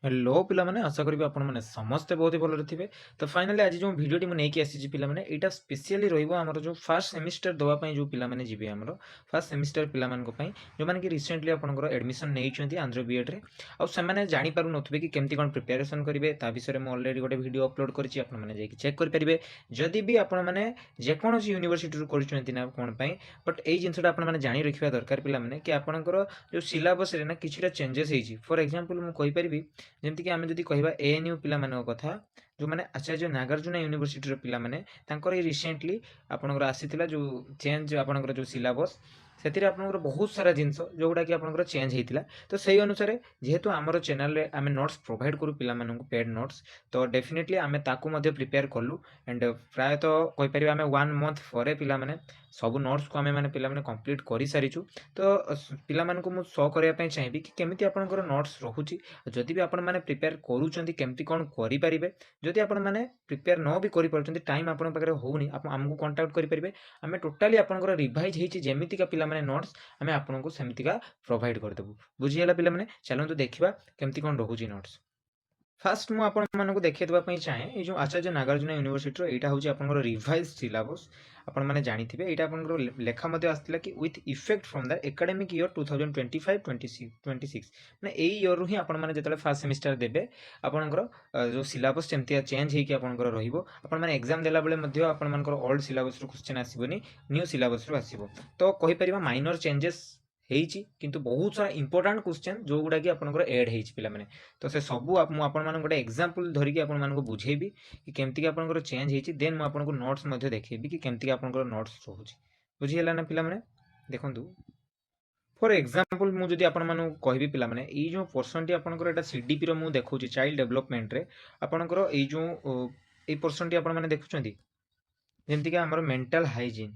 Hello पिला माने आशा करी आपण माने समस्ते बहुत ही भल थे। तो फाइनाली आज जो भिडियोटी मुझे नहीं आसी पिला माने एटा स्पेशली रही जो फर्स्ट सेमिस्टर दवाई जो पिला माने जीवे आमर फर्स्ट सेमिस्टर पिला मानक पई जो माने कि रिसेंटली आपनकर एडमिशन नहीं आंध्र बीएड रे आ से जानी पारु नथबे कि केमती कोन प्रिपरेशन करिवे ता विषय में ऑलरेडी गोटे वीडियो अपलोड करछि आपण माने जाई चेक कर परिबे जदि भी आपण माने जे कोनोसी यूनिवर्सिटी रू करछन्ती ना कोन पई बट एई जिंसटा आपण माने जानी रखिबा दरकार पिला माने कि आपनकर जो सिलेबस रे ना किछिटा चेंजेस हेछि फॉर एग्जांपल मु कहि परिबी जमीक आम जब कह एएनयू पिला कथा जो मैंने आचार्य नागार्जुन यूनिवर्सिटी पिला रिसेंटली आपंकर आसी जो चेंज आपंकर जो सिलेबस से आपंकर बहुत सारा जिनस जो गुड़ा कि आपंकर चेंज होता तो सही अनुसार जेहेतु आमर चैनल आम नोट्स प्रोवाइड करूँ पिला पेड नोट्स तो डेफिनेटली आम ताकू प्रिपेयर कलु एंड प्रायतः कहीपर आम 1 मंथ पर पिला सब नोट्स को आम मैंने पिला कंप्लीट कर सारीचु तो पिला मुझे शो करने चाहिए कि केमी आपंकर नोट्स रोचे जदि भी आपण मैंने प्रिपेयर करूँ केमती कौन करेंगे जदि आपण मैंने प्रिपेयर न भी कर टाइम आप होनी आमको कंटाक्ट करेंगे आम टोटाली आपंकर रिवाइज होती जमीतिका पिला नोट्स आम आपको सेमतिका प्रोवाइड करदेबू बुझीगला पिला चलतु देखा केमती कौन रोचे नोट्स फास्ट मु आपण मानक देखा चाहे ये जो आचार्य नागार्जुन यूनिवर्सिटी यहाँ हूँ आप रिवाइज सिलेबस आपण मैंने जानी एटा आपंकर लेखा आसाला कि with effect from the academic year 2025-26 मैंने यही ईयर रू ही आपने फास्ट सेमिस्टर देवे आपंकर जो सिलेबस सेमती चेंज होकर रही एग्जाम देला बेले आपंकर ओल्ड सिलेबस रू क्वेश्चन आसबनी न्यू सिलेबस रू आसब तो कहीपर माइनर चेंजेस किंतु बहुत सारा इंपोर्टाट क्वेश्चन जो गुड़ा कि आपंकर एड होने तो से सबू मुझे गोटे एग्जांपल धरिकी आपको बुझेबी कि केमती आपंकर चेंज होती देन मुझे नोट्स देखेबी कि केमती आपंकर नोट्स रोचे बुझीगला ना पिला देखूँ फॉर एग्जांपल मुझे आपको कहबी पिला ये जो पोर्सन टी आपंकर एटा सीडीपी रो मु देखुची चाइल्ड डेवलपमेंट रे आपंकर ये जो ये पोर्सन टी आपन माने देखुचंदी जेमती कि हमर मेंटल हाइजीन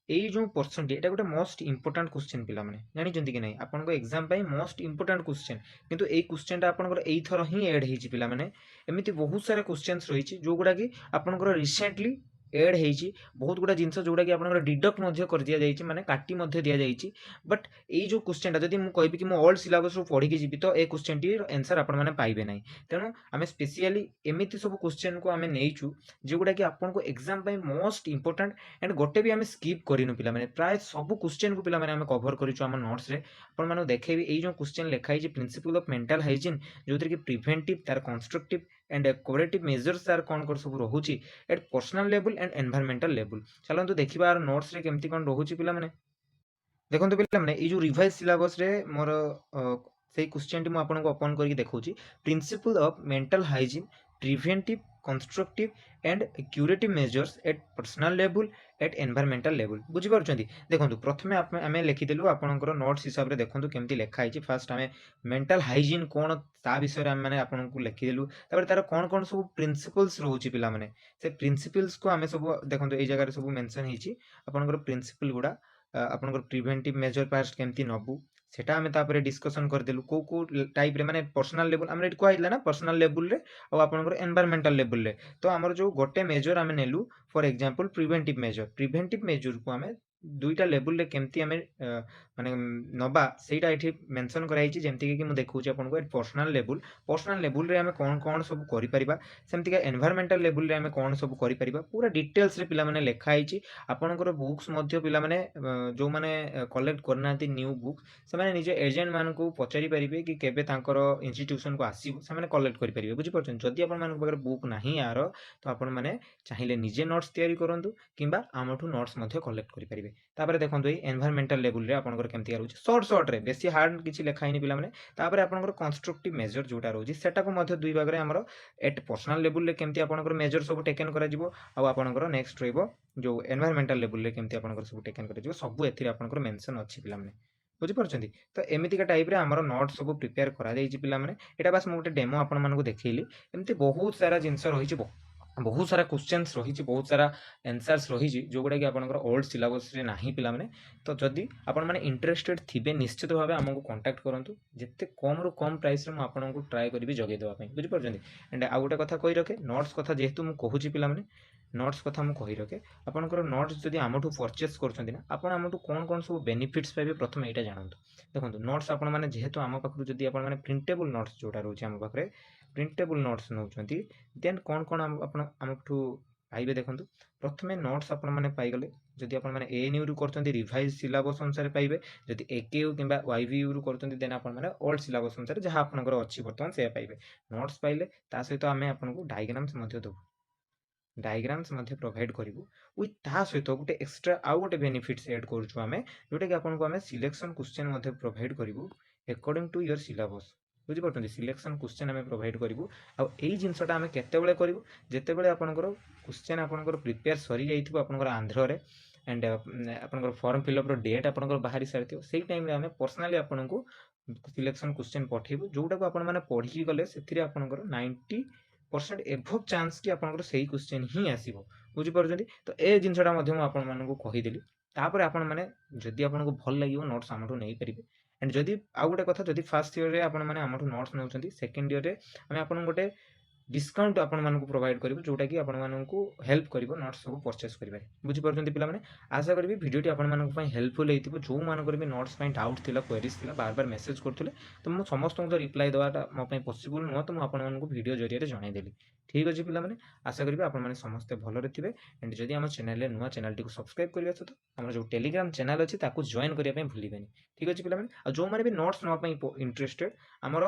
यही जो पोर्सन टी गोटे मोस्ट इंपोर्टाट क्वेश्चन पिला माने जानी कि नहीं आपन एग्जाम मोस्ट इंपोर्टाट क्वेश्चन किंतु ये क्वेश्चन आपंकर यही थर ही एड होती पिला माने एमती बहुत सारा क्वेश्चंस रही जो गुड़ा कि आपंकर रिसेंटली एड होती बहुत गुड़ा जिनस जोड़ा कि आपंकर डिडक्ट कर दिया जाइए माने काटी दि जाइए बट ये जो क्वेश्चन जब मुझे कहबी कि ओल्ड सिलेबस पढ़ी जी तो ये क्वेश्चन टी आंसर आपण मैंने पाइबे ना तेणु आम स्पेशली एमती सब क्वेश्चन को आम नहींचु जो गुड़ा कि आपको एग्जाम मोस्ट इंपोर्टाट एंड गोटे भी आम स्कीप करूँ पिला प्राय सब क्वेश्चन को पिला कवर करूँ नोट्स रे आपको देखेबी ये जो क्वेश्चन लिखाई प्रिंसिपल ऑफ मेंटल हाइजीन जो कि प्रिवेंटिव तार कंस्ट्रक्टिव एंड कोरेक्टिव मेजर्स तार कौन कर सब रोचे eight personal level and environmental level चलतु देखा नोट्स रे केमती कौन रोचे पिला देखो पिला ये जो रिवाइज सिलेबस रे मोर से क्वेश्चन टी मुझे ओपन करके देखा principle of mental hygiene preventive constructive and curative measures at personal level at environmental level बुझीपार देखो प्रथम आम लिखिदेलु आपंकर नोट्स हिसाब से देखो केमती लिखाई फास्ट आम मेंटल हाइजीन कौन ता विषय आम मैंने आपको लिखिदेलु तार कौन कौन सब प्रिंसिपल्स रोचे पिला से प्रिंसिपल्स को आम सब देखो ये जगह सब मेंशन होकर प्रिंसिपल गुड़ा आपंकर प्रिवेंटिव मेजर फास्ट केमती नबू सेटा आम तापर डिस्कसन करदेलु को टाइप रे माने पर्सनल लेवल आम कहला ना पर्सनल लेवल रे और आपंकर एनवायरमेंटल लेवल रे तो आमर जो गोटे मेजर आम नेलु फॉर एग्जांपल प्रिवेंटिव मेजर को आम दुईटा लेवल रे केमती आम माने नबा सेटा एठी मेंशन कराई छि जेमति कि मु देखौछि आपनको पर्सनल लेवल रे आम कोन कोन सब करि परिबा सेमति का एनवायरमेंटल लेवल रे आम कोन सब करि परिबा पूरा डिटेल्स रे पिला माने लेखा आइछि आपनकर बुक्स मध्य पिला माने जो माने कलेक्ट करनांती न्यू बुक से माने निजे एजेंट मान को पचारि परिबे कि केबे तांकर इंस्टीट्यूशन को आसीबो से माने कलेक्ट करि परिबे बुझि परछन जदि आपन मान पाखरे बुक नाही यार तो आपन माने चाहिले निजे नोट्स तयारी करंतु किंबा आमठु नोट्स मध्य कलेक्ट करि परिबे तापर देखंतु ए एनवायरमेंटल लेवल रे आपनकर केमति रहउछि शॉर्ट रे बेसी हार्ड किछि लेखाइनी पिला माने तापर आपनकर कंस्ट्रक्टिव मेजर जोटा रहउछि सेटा को मध्य दुई भाग रे हमर एट पर्सनल लेवल रे केमति आपनकर मेजर सब टेकन करा जिवो आ आपनकर नेक्स्ट रहइबो जो एनवायरमेंटल लेवल रे केमति आपनकर सब टेकन करा जिवो सब एथि आपनकर मेंशन अछि पिला माने बुझी पारछंती तो एमितिका टाइप रे हमर नोट सब प्रिपेयर करा जाइछि पिला माने एटा बस मु गोटे डेमो आपन मानको देखैली एमति बहुत सारा जिंस रहिछि बहुत सारा क्वेश्चंस रही बहुत सारा आंसर्स रही जो गुड़ा कि आपंकर ओल्ड सिलेबस रे नाही पिला माने तो जदि आपण माने इंटरेस्टेड थिबे निश्चित भाव आमको कांटेक्ट करंतु जिते कम रु कम प्राइस रे मु आपनको ट्राई करबी जगै देबा पई बुझि परछंती एंड आ गोटे कथा कहि रखे नोट्स कथा जेहेतु मु कहूची पिला माने ନୋଟ୍ସ କଥା ମୁଁ କହି ରଖେ। ଆପଣଙ୍କର ନୋଟ୍ସ ଯଦି ଆମଠୁ ପରଚେସ୍ କରୁଛନ୍ତି ନା, ଆପଣ ଆମଠୁ କ'ଣ ସବୁ ବେନିଫିଟ୍ସ ପାଇବେ ପ୍ରଥମେ ଏଇଟା ଜାଣନ୍ତୁ। ଦେଖନ୍ତୁ ନୋଟ୍ସ ଆପଣମାନେ ଯେହେତୁ ଆମ ପାଖରୁ ଯଦି ଆପଣମାନେ ପ୍ରିଣ୍ଟେବୁଲ୍ ନୋଟ୍ସ ଯେଉଁଟା ରହୁଛି ଆମ ପାଖରେ ପ୍ରିଣ୍ଟେବୁଲ୍ ନୋଟ୍ସ ନେଉଛନ୍ତି, ଦେନ୍ କ'ଣ ଆପଣ ଆମଠୁ ପାଇବେ ଦେଖନ୍ତୁ। ପ୍ରଥମେ ନୋଟ୍ସ ଆପଣମାନେ ପାଇଗଲେ, ଯଦି ଆପଣମାନେ ANU ରୁ କରୁଛନ୍ତି ରିଭାଇଜ୍ ସିଲାବସ୍ ଅନୁସାରେ ପାଇବେ, ଯଦି AKU କିମ୍ବା YVU ରୁ କରୁଛନ୍ତି ଦେନ୍ ଆପଣମାନେ ଓଲ୍ଡ ସିଲାବସ୍ ଅନୁସାରେ ଯାହା ଆପଣଙ୍କର ଅଛି ବର୍ତ୍ତମାନ ସେୟା ପାଇବେ। ନୋଟ୍ସ ପାଇଲେ ତା ସହିତ ଆମେ ଆପଣଙ୍କୁ ଡାଇଗ୍ରାମ୍ସ ମଧ୍ୟ ଦେବୁ, ଡାଇଗ୍ରାମ୍ସ ମଧ୍ୟ ପ୍ରୋଭାଇଡ୍ କରିବୁ। ୱିଥ୍ ତା ସହିତ ଗୋଟେ ଏକ୍ସଟ୍ରା ଆଉ ଗୋଟେ ବେନିଫିଟ୍ସ ଏଡ୍ କରୁଛୁ ଆମେ, ଯେଉଁଟାକି ଆପଣଙ୍କୁ ଆମେ ସିଲେକ୍ସନ୍ କ୍ୱେଶ୍ଚନ୍ ମଧ୍ୟ ପ୍ରୋଭାଇଡ୍ କରିବୁ ଏକର୍ଡିଂ ଟୁ ୟୋର୍ ସିଲାବସ୍। ବୁଝିପାରୁଛନ୍ତି, ସିଲେକ୍ସନ୍ କ୍ୱେଶ୍ଚନ୍ ଆମେ ପ୍ରୋଭାଇଡ୍ କରିବୁ। ଆଉ ଏଇ ଜିନିଷଟା ଆମେ କେତେବେଳେ କରିବୁ, ଯେତେବେଳେ ଆପଣଙ୍କର କ୍ୱେଶ୍ଚନ୍ ଆପଣଙ୍କର ପ୍ରିପେୟାର ସରିଯାଇଥିବ ଆପଣଙ୍କର ଆନ୍ଧ୍ରରେ, ଆଣ୍ଡ ଆପଣଙ୍କର ଫର୍ମ ଫିଲ୍ଅପ୍ର ଡେଟ୍ ଆପଣଙ୍କର ବାହାରି ସାରିଥିବ, ସେଇ ଟାଇମ୍ରେ ଆମେ ପର୍ସନାଲି ଆପଣଙ୍କୁ ସିଲେକ୍ସନ୍ କ୍ୱେଶ୍ଚନ୍ ପଠାଇବୁ, ଯେଉଁଟାକୁ ଆପଣମାନେ ପଢ଼ିକି ଗଲେ ସେଥିରେ ଆପଣଙ୍କର 90% ଏଭବ୍ ଚାନ୍ସ କି ଆପଣଙ୍କର ସେଇ କ୍ୱେଶ୍ଚନ୍ ହିଁ ଆସିବ। ବୁଝିପାରୁଛନ୍ତି, ତ ଏ ଜିନିଷଟା ମଧ୍ୟ ମୁଁ ଆପଣମାନଙ୍କୁ କହିଦେଲି। ତାପରେ ଆପଣମାନେ ଯଦି ଆପଣଙ୍କୁ ଭଲ ଲାଗିବ ନୋଟ୍ସ ଆମଠୁ ନେଇପାରିବେ। ଆଣ୍ଡ ଯଦି ଆଉ ଗୋଟେ କଥା, ଯଦି ଫାର୍ଷ୍ଟ ଇୟର୍ରେ ଆପଣମାନେ ଆମଠୁ ନୋଟ୍ସ ନେଉଛନ୍ତି, ସେକେଣ୍ଡ ଇୟର୍ରେ ଆମେ ଆପଣଙ୍କୁ ଗୋଟେ ଡିସ୍କାଉଣ୍ଟ ଆପଣମାନଙ୍କୁ ପ୍ରୋଭାଇଡ୍ କରିବୁ, ଯେଉଁଟାକି ଆପଣମାନଙ୍କୁ ହେଲ୍ପ କରିବ ନୋଟ୍ସ ସବୁ ପରଚେସ୍ କରିବାରେ। ବୁଝିପାରୁଛନ୍ତି ପିଲାମାନେ, ଆଶା କରିବି ଭିଡ଼ିଓଟି ଆପଣମାନଙ୍କ ପାଇଁ ହେଲ୍ପଫୁଲ୍ ହେଇଥିବ। ଯେଉଁମାନଙ୍କର ବି ନୋଟ୍ସ ପାଇଁ ଡାଉଟ୍ ଥିଲା, କ୍ୱେରିଜ୍ ଥିଲା, ବାରବାର ମେସେଜ୍ କରୁଥିଲେ, ତ ମୁଁ ସମସ୍ତଙ୍କୁ ତ ରିପ୍ଲାଏ ଦେବାଟା ମୋ ପାଇଁ ପସିବୁଲ୍ ନୁହଁ, ତ ମୁଁ ଆପଣମାନଙ୍କୁ ଭିଡ଼ିଓ ଜରିଆରେ ଜଣାଇଦେଲି। ଠିକ୍ ଅଛି ପିଲାମାନେ, ଆଶା କରିବି ଆପଣମାନେ ସମସ୍ତେ ଭଲରେ ଥିବେ। ଆଣ୍ଡ ଯଦି ଆମ ଚ୍ୟାନେଲରେ ନୂଆ, ଚ୍ୟାନେଲଟିକୁ ସବସ୍କ୍ରାଇବ୍ କରିବା ସହିତ ଆମର ଯେଉଁ ଟେଲିଗ୍ରାମ ଚ୍ୟାନେଲ ଅଛି ତାକୁ ଜଏନ୍ କରିବା ପାଇଁ ଭୁଲିବେନି। ଠିକ୍ ଅଛି ପିଲାମାନେ, ଆଉ ଯେଉଁମାନେ ବି ନୋଟ୍ସ ନେବା ପାଇଁ ଇଣ୍ଟରେଷ୍ଟେଡ୍, ଆମର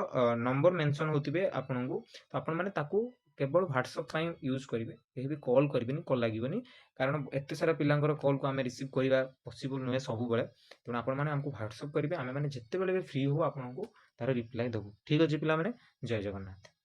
ନମ୍ବର ମେନସନ୍ ହେଉଥିବେ ଆପଣଙ୍କୁ, ତ ଆପଣମାନେ ତାକୁ କେବଳ ହ୍ୱାଟ୍ସଆପ୍ ପାଇଁ ୟୁଜ୍ କରିବେ। କେହି ବି କଲ୍ କରିବେନି, କଲ୍ ଲାଗିବନି, କାରଣ ଏତେ ସାରା ପିଲାଙ୍କର କଲ୍କୁ ଆମେ ରିସିଭ୍ କରିବା ପସିବୁଲ୍ ନୁହେଁ ସବୁବେଳେ। ତେଣୁ ଆପଣମାନେ ଆମକୁ ହ୍ୱାଟ୍ସଆପ୍ କରିବେ, ଆମେମାନେ ଯେତେବେଳେ ବି ଫ୍ରି ହେବୁ ଆପଣଙ୍କୁ ତାର ରିପ୍ଲାଏ ଦେବୁ। ଠିକ୍ ଅଛି ପିଲାମାନେ, ଜୟ ଜଗନ୍ନାଥ।